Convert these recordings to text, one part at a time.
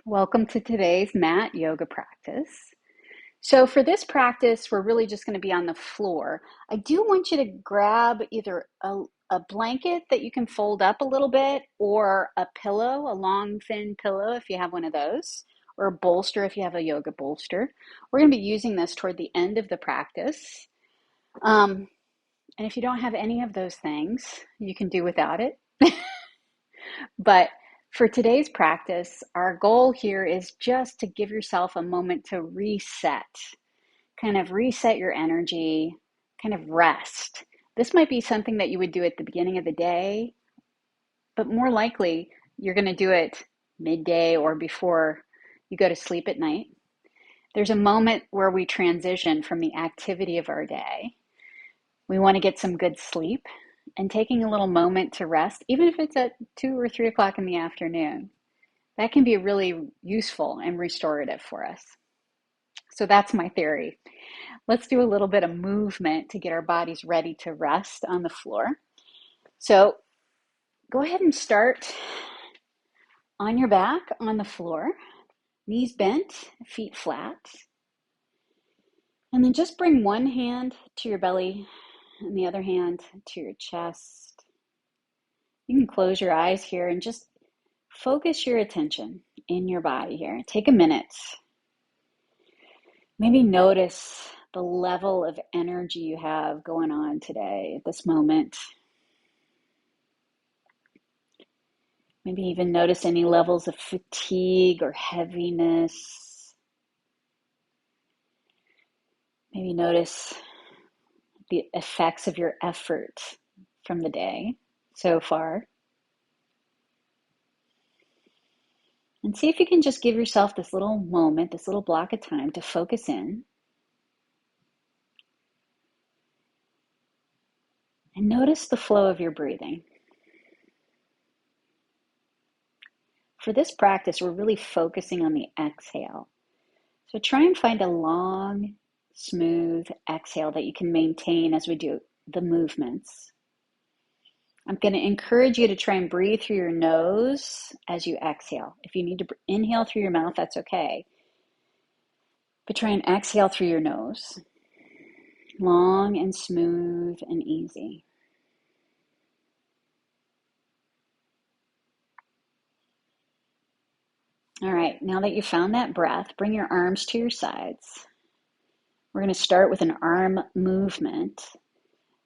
Welcome to today's mat yoga practice. So for this practice, we're really just going to be on the floor. I do want you to grab either a blanket that you can fold up a little bit, or a pillow, a long, thin pillow if you have one of those, or a bolster if you have a yoga bolster. We're going to be using this toward the end of the practice. And if you don't have any of those things, you can do without it. But for today's practice, our goal here is just to give yourself a moment to reset, kind of reset your energy, kind of rest. This might be something that you would do at the beginning of the day, but more likely you're going to do it midday or before you go to sleep at night. There's a moment where we transition from the activity of our day. We want to get some good sleep, and taking a little moment to rest, even if it's at 2 or 3 o'clock in the afternoon, that can be really useful and restorative for us. So that's my theory. Let's do a little bit of movement to get our bodies ready to rest on the floor. So go ahead and start on your back on the floor, knees bent, feet flat. And then just bring one hand to your belly and the other hand to your chest. You can close your eyes here and just focus your attention in your body here. Take a minute. Maybe notice the level of energy you have going on today at this moment. Maybe even notice any levels of fatigue or heaviness. Maybe notice the effects of your effort from the day so far. And see if you can just give yourself this little moment, this little block of time to focus in. And notice the flow of your breathing. For this practice, we're really focusing on the exhale. So try and find a long, smooth exhale that you can maintain as we do the movements. I'm going to encourage you to try and breathe through your nose as you exhale. If you need to inhale through your mouth, that's okay. But try and exhale through your nose. Long and smooth and easy. All right, now that you found that breath, bring your arms to your sides. We're going to start with an arm movement.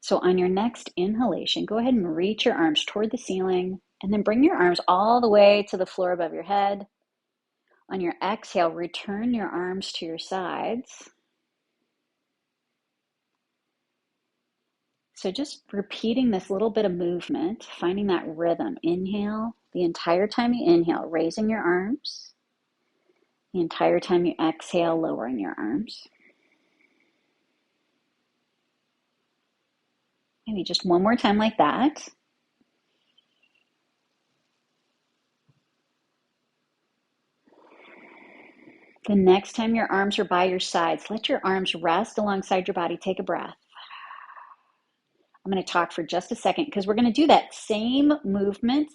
So on your next inhalation, go ahead and reach your arms toward the ceiling, and then bring your arms all the way to the floor above your head. On your exhale, return your arms to your sides. So just repeating this little bit of movement, finding that rhythm. Inhale, the entire time you inhale, raising your arms. The entire time you exhale, lowering your arms. Maybe just one more time like that. The next time your arms are by your sides, let your arms rest alongside your body. Take a breath. I'm going to talk for just a second because we're going to do that same movement,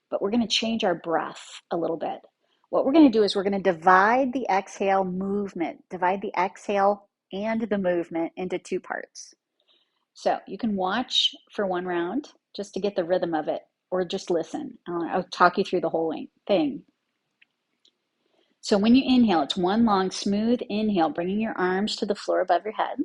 but we're going to change our breath a little bit. What we're going to do is we're going to divide the exhale and the movement into two parts. So you can watch for one round just to get the rhythm of it, or just listen. I'll talk you through the whole thing. So when you inhale, it's one long, smooth inhale, bringing your arms to the floor above your head.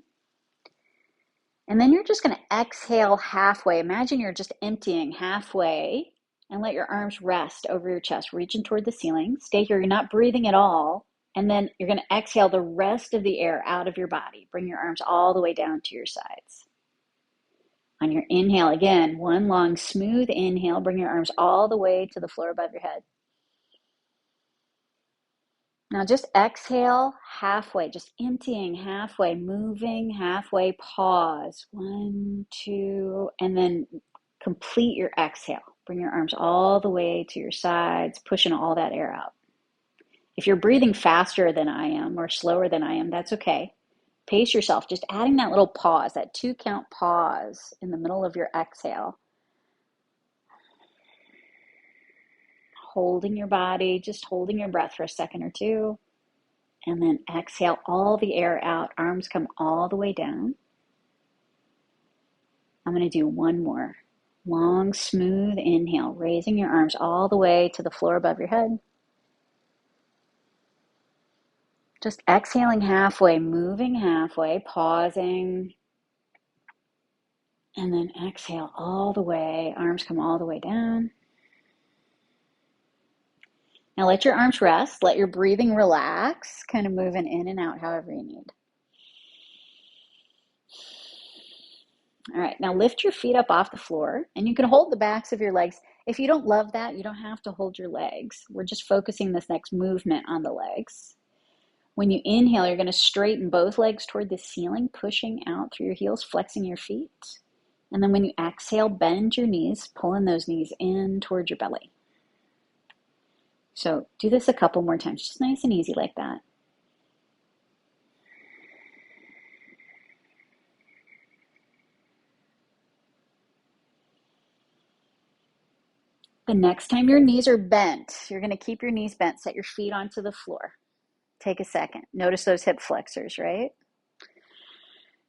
And then you're just going to exhale halfway. Imagine you're just emptying halfway, and let your arms rest over your chest, reaching toward the ceiling. Stay here. You're not breathing at all. And then you're going to exhale the rest of the air out of your body. Bring your arms all the way down to your sides. On your inhale, again, one long, smooth inhale. Bring your arms all the way to the floor above your head. Now just exhale halfway, just emptying halfway, moving halfway, pause. 1, 2, and then complete your exhale. Bring your arms all the way to your sides, pushing all that air out. If you're breathing faster than I am or slower than I am, that's okay. Pace yourself, just adding that little pause, that 2-count pause in the middle of your exhale. holding your body, just holding your breath for a second or two. And then exhale all the air out. Arms come all the way down. I'm going to do one more. Long, smooth inhale, raising your arms all the way to the floor above your head. Just exhaling halfway, moving halfway, pausing. And then exhale all the way. Arms come all the way down. Now let your arms rest. Let your breathing relax, kind of moving in and out however you need. All right, now lift your feet up off the floor, and you can hold the backs of your legs. If you don't love that, you don't have to hold your legs. We're just focusing this next movement on the legs. When you inhale, you're going to straighten both legs toward the ceiling, pushing out through your heels, flexing your feet. And then when you exhale, bend your knees, pulling those knees in towards your belly. So do this a couple more times, just nice and easy like that. The next time your knees are bent, you're going to keep your knees bent, set your feet onto the floor. Take a second. Notice those hip flexors, right?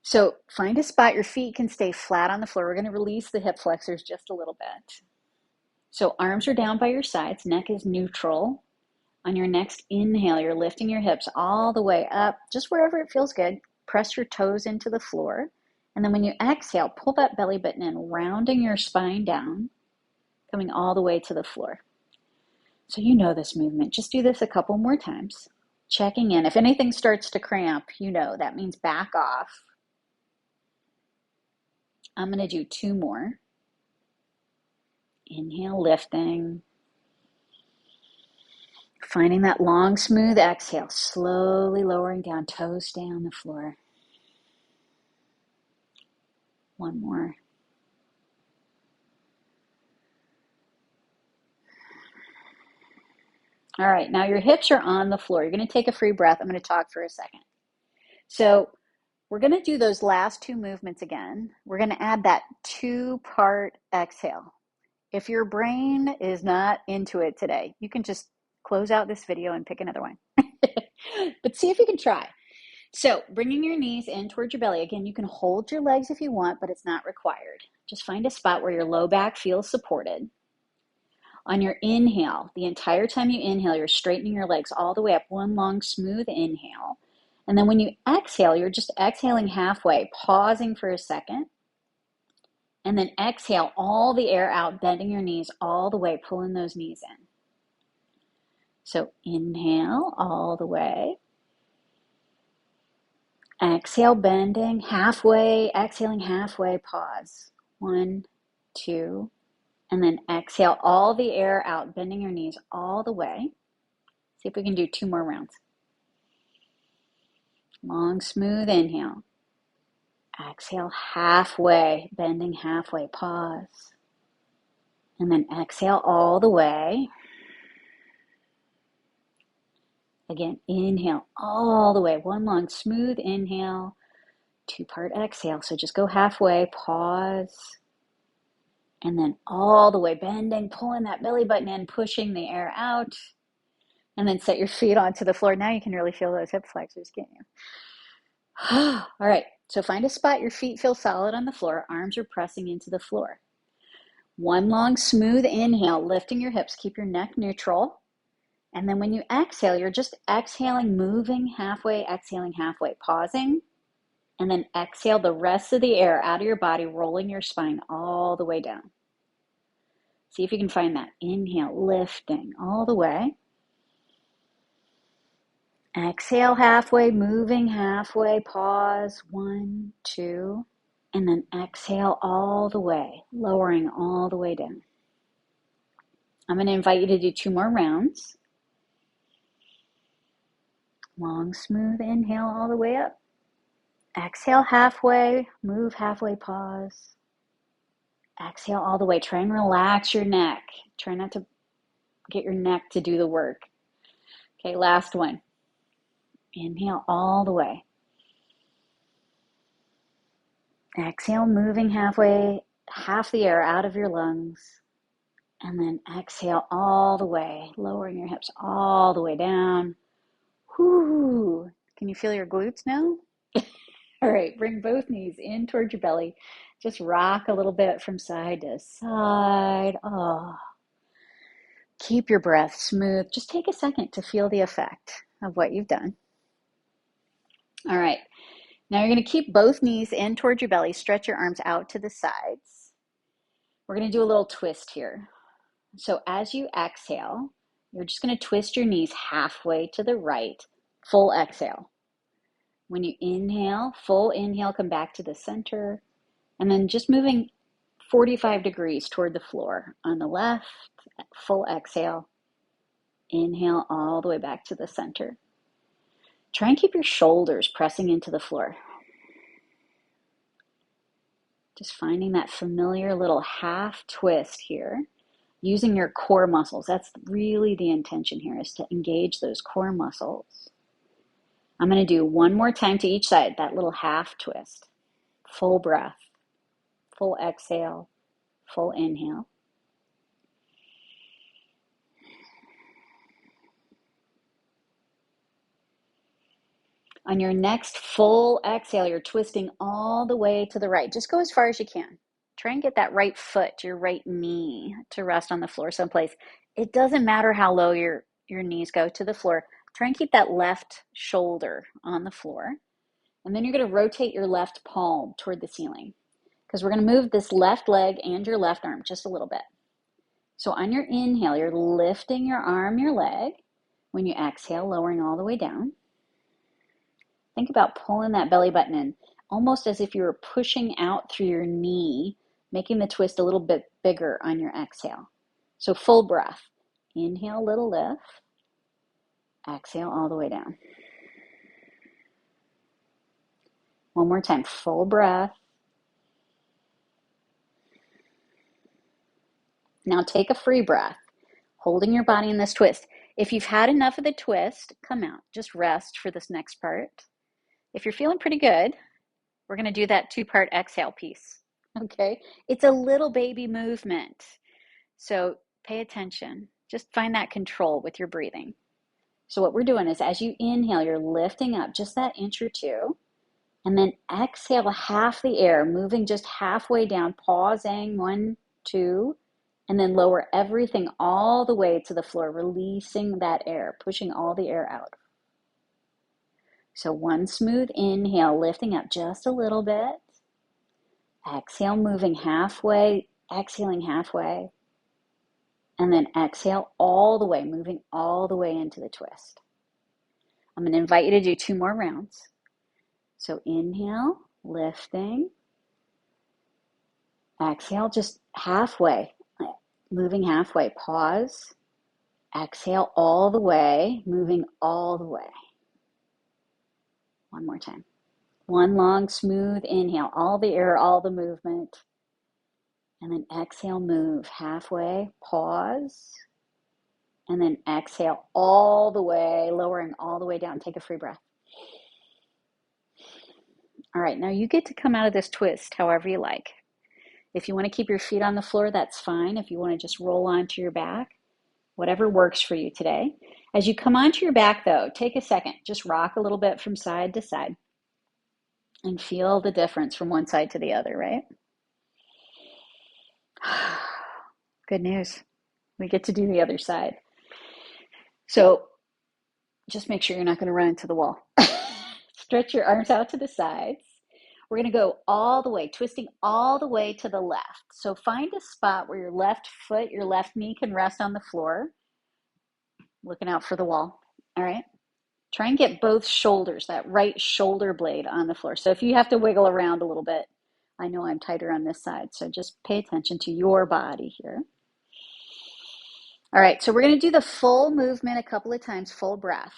So find a spot your feet can stay flat on the floor. We're going to release the hip flexors just a little bit. So arms are down by your sides, neck is neutral. On your next inhale, you're lifting your hips all the way up, just wherever it feels good. Press your toes into the floor. And then when you exhale, pull that belly button in, rounding your spine down, coming all the way to the floor. So you know this movement. Just do this a couple more times. Checking in. If anything starts to cramp, you know that means back off. I'm going to do two more. Inhale, lifting. Finding that long, smooth exhale, slowly lowering down, toes stay on the floor. One more. All right, now your hips are on the floor. You're going to take a free breath. I'm going to talk for a second. So we're going to do those last two movements again. We're going to add that two-part exhale. If your brain is not into it today, you can just close out this video and pick another one. But see if you can try. So bringing your knees in towards your belly. Again, you can hold your legs if you want, but it's not required. Just find a spot where your low back feels supported. On your inhale, the entire time you inhale, you're straightening your legs all the way up. One long, smooth inhale. And then when you exhale, you're just exhaling halfway, pausing for a second. And then exhale all the air out, bending your knees all the way, pulling those knees in. So inhale all the way. Exhale, bending halfway, exhaling halfway, pause. 1, 2, and then exhale all the air out, bending your knees all the way. See if we can do two more rounds. Long, smooth inhale. Exhale halfway, bending halfway, pause. And then exhale all the way. Again, inhale all the way. One long, smooth inhale, two-part exhale. So just go halfway, pause. And then all the way, bending, pulling that belly button in, pushing the air out. And then set your feet onto the floor. Now you can really feel those hip flexors, can't you? All right, so find a spot your feet feel solid on the floor. Arms are pressing into the floor. One long, smooth inhale, lifting your hips. Keep your neck neutral. And then when you exhale, you're just exhaling, moving halfway, exhaling halfway, pausing. And then exhale the rest of the air out of your body, rolling your spine all the way down. See if you can find that. Inhale, lifting all the way. Exhale halfway, moving halfway, pause. 1, 2. And then exhale all the way, lowering all the way down. I'm going to invite you to do two more rounds. Long, smooth inhale all the way up. Exhale halfway, move halfway, pause. Exhale all the way. Try and relax your neck. Try not to get your neck to do the work. Okay, last one. Inhale all the way. Exhale, moving halfway, half the air out of your lungs. And then exhale all the way, lowering your hips all the way down. Whoo! Can you feel your glutes now? All right, bring both knees in towards your belly. Just rock a little bit from side to side. Oh, keep your breath smooth. Just take a second to feel the effect of what you've done. All right, now you're going to keep both knees in towards your belly. Stretch your arms out to the sides. We're going to do a little twist here. So as you exhale, you're just going to twist your knees halfway to the right. Full exhale. When you inhale, full inhale, come back to the center. And then just moving 45 degrees toward the floor. On the left, full exhale. Inhale all the way back to the center. Try and keep your shoulders pressing into the floor. Just finding that familiar little half twist here. Using your core muscles. That's really the intention here, is to engage those core muscles. I'm going to do one more time to each side, that little half twist. Full breath, full exhale, full inhale. On your next full exhale, you're twisting all the way to the right. Just go as far as you can. Try and get that right foot, your right knee, to rest on the floor someplace. It doesn't matter how low your knees go to the floor. Try and keep that left shoulder on the floor. And then you're going to rotate your left palm toward the ceiling, because we're going to move this left leg and your left arm just a little bit. So on your inhale, you're lifting your arm, your leg. When you exhale, lowering all the way down. Think about pulling that belly button in, almost as if you were pushing out through your knee, making the twist a little bit bigger on your exhale. So full breath. Inhale, little lift. Exhale all the way down. One more time, full breath. Now take a free breath, holding your body in this twist. If you've had enough of the twist, come out. Just rest for this next part. If you're feeling pretty good, we're going to do that 2-part exhale piece. Okay? It's a little baby movement. So pay attention. Just find that control with your breathing. So what we're doing is, as you inhale, you're lifting up just that inch or two. And then exhale half the air, moving just halfway down, pausing 1, 2, and then lower everything all the way to the floor, releasing that air, pushing all the air out. So one smooth inhale, lifting up just a little bit. Exhale, moving halfway, exhaling halfway. And then exhale all the way, moving all the way into the twist. I'm going to invite you to do 2 more rounds. So inhale, lifting. Exhale, just halfway, moving halfway. Pause. Exhale all the way, moving all the way. One more time. One long, smooth inhale, all the air, all the movement. And then exhale, move halfway, pause. And then exhale all the way, lowering all the way down. Take a free breath. All right, now you get to come out of this twist however you like. If you want to keep your feet on the floor, that's fine. If you want to just roll onto your back, whatever works for you today. As you come onto your back, though, take a second. Just rock a little bit from side to side and feel the difference from one side to the other, right? Good news. We get to do the other side. So just make sure you're not going to run into the wall. Stretch your arms out to the sides. We're going to go all the way, twisting all the way to the left. So find a spot where your left foot, your left knee can rest on the floor. Looking out for the wall. All right. Try and get both shoulders, that right shoulder blade on the floor. So if you have to wiggle around a little bit, I know I'm tighter on this side. So just pay attention to your body here. All right. So we're going to do the full movement a couple of times, full breath.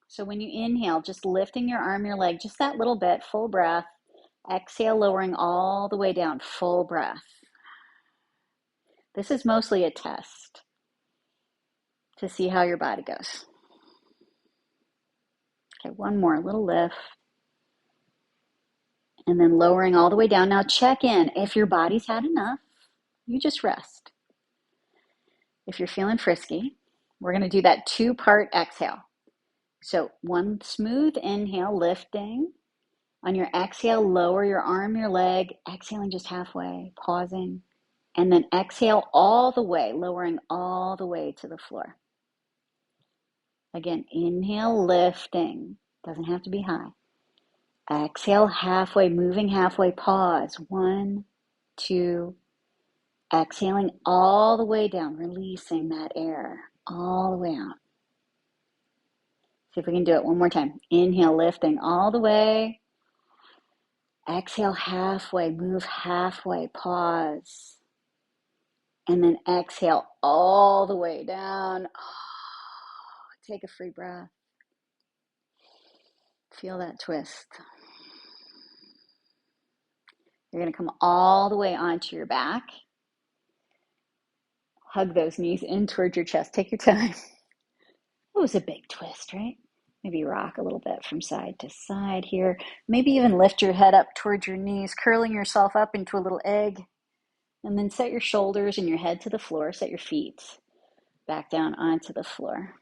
So when you inhale, just lifting your arm, your leg, just that little bit, full breath. Exhale, lowering all the way down, full breath. This is mostly a test to see how your body goes. Okay, one more, little lift. And then lowering all the way down. Now check in. If your body's had enough, you just rest. if you're feeling frisky, we're going to do that two-part exhale. So one smooth inhale, lifting. On your exhale, lower your arm, your leg, exhaling just halfway, pausing. And then exhale all the way, lowering all the way to the floor. Again, inhale, lifting. Doesn't have to be high. Exhale halfway, moving halfway, pause. 1, 2. Exhaling all the way down, releasing that air all the way out. See if we can do it one more time. Inhale, lifting all the way. Exhale halfway, move halfway, pause. And then exhale all the way down. Take a free breath. Feel that twist. You're going to come all the way onto your back. Hug those knees in towards your chest. Take your time. It was a big twist, right? Maybe rock a little bit from side to side here. Maybe even lift your head up towards your knees, curling yourself up into a little egg. And then set your shoulders and your head to the floor. Set your feet back down onto the floor.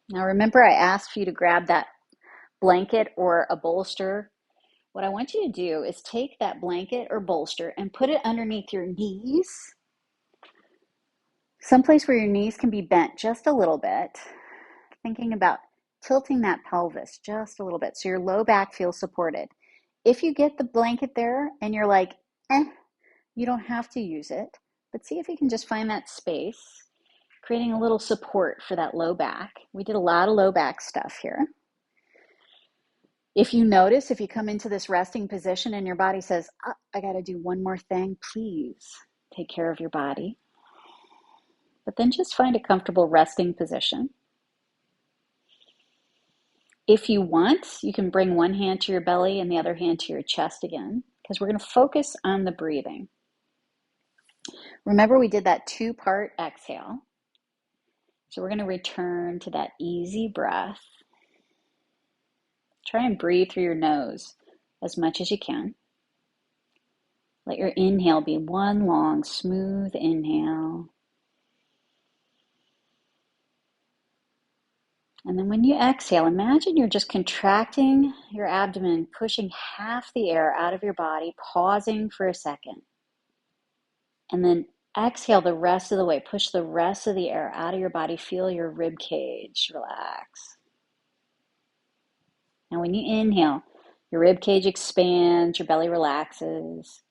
Now remember, I asked for you to grab that blanket or a bolster. What I want you to do is take that blanket or bolster and put it underneath your knees, someplace where your knees can be bent just a little bit, thinking about tilting that pelvis just a little bit so your low back feels supported. If you get the blanket there and you're like, you don't have to use it, but see if you can just find that space, creating a little support for that low back. We did a lot of low back stuff here. If you notice, if you come into this resting position and your body says, I got to do one more thing, please take care of your body. But then just find a comfortable resting position. If you want, you can bring one hand to your belly and the other hand to your chest again, because we're going to focus on the breathing. Remember, we did that two-part exhale. So we're going to return to that easy breath. Try and breathe through your nose as much as you can. Let your inhale be one long, smooth inhale. And then when you exhale, imagine you're just contracting your abdomen, pushing half the air out of your body, pausing for a second. And then exhale the rest of the way. Push the rest of the air out of your body. Feel your rib cage relax. Now when you inhale, your rib cage expands, your belly relaxes.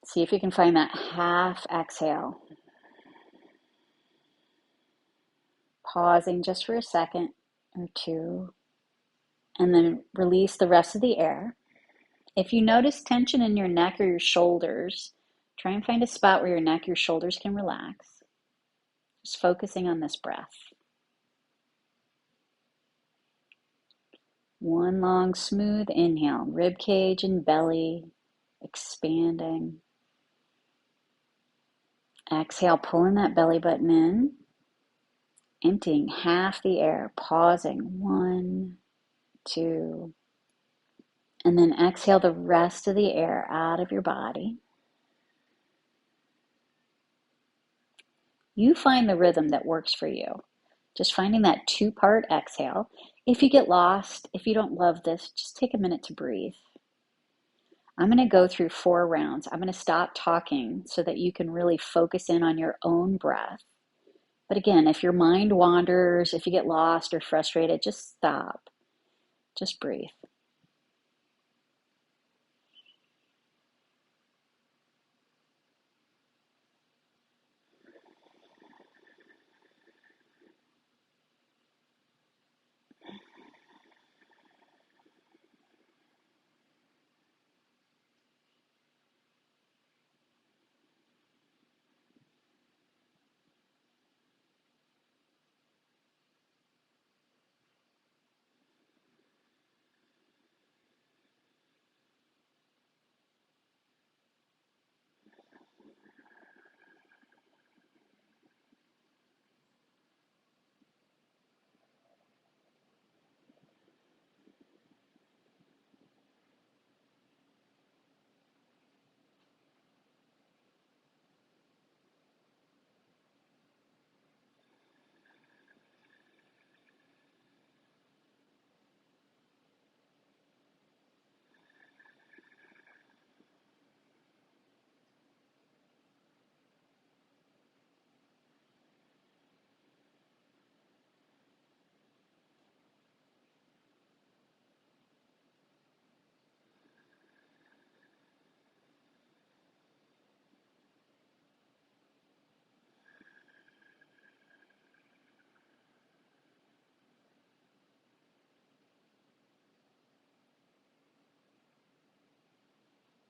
See if you can find that half exhale. Pausing just for a second or two, and then release the rest of the air. If you notice tension in your neck or your shoulders, try and find a spot where your neck, your shoulders can relax. Just focusing on this breath. One long, smooth inhale, rib cage and belly expanding. Exhale, pulling that belly button in, emptying half the air, pausing. 1, 2, and then exhale the rest of the air out of your body. You find the rhythm that works for you. Just finding that two-part exhale. If you get lost, if you don't love this, just take a minute to breathe. I'm going to go through 4 rounds. I'm going to stop talking so that you can really focus in on your own breath. But again, if your mind wanders, if you get lost or frustrated, just stop. Just breathe.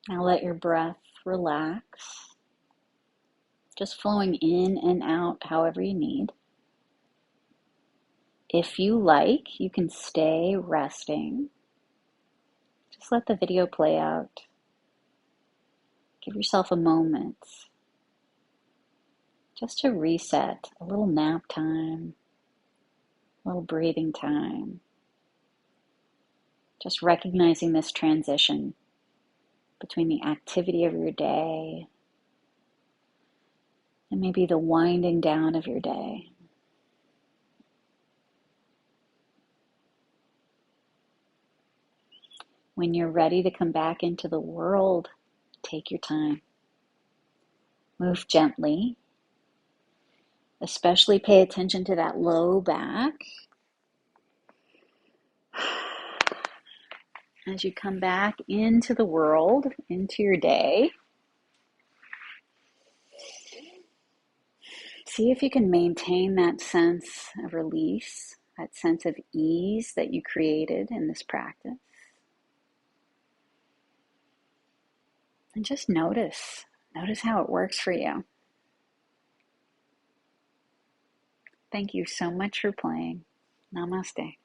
Now let your breath relax, just flowing in and out however you need. If you like, you can stay resting. Just let the video play out. Give yourself a moment just to reset, a little nap time, a little breathing time. Just recognizing this transition between the activity of your day and maybe the winding down of your day. When you're ready to come back into the world, take your time. Move gently. Especially pay attention to that low back as you come back into the world, into your day. See if you can maintain that sense of release, that sense of ease that you created in this practice. And just notice how it works for you. Thank you so much for playing. Namaste.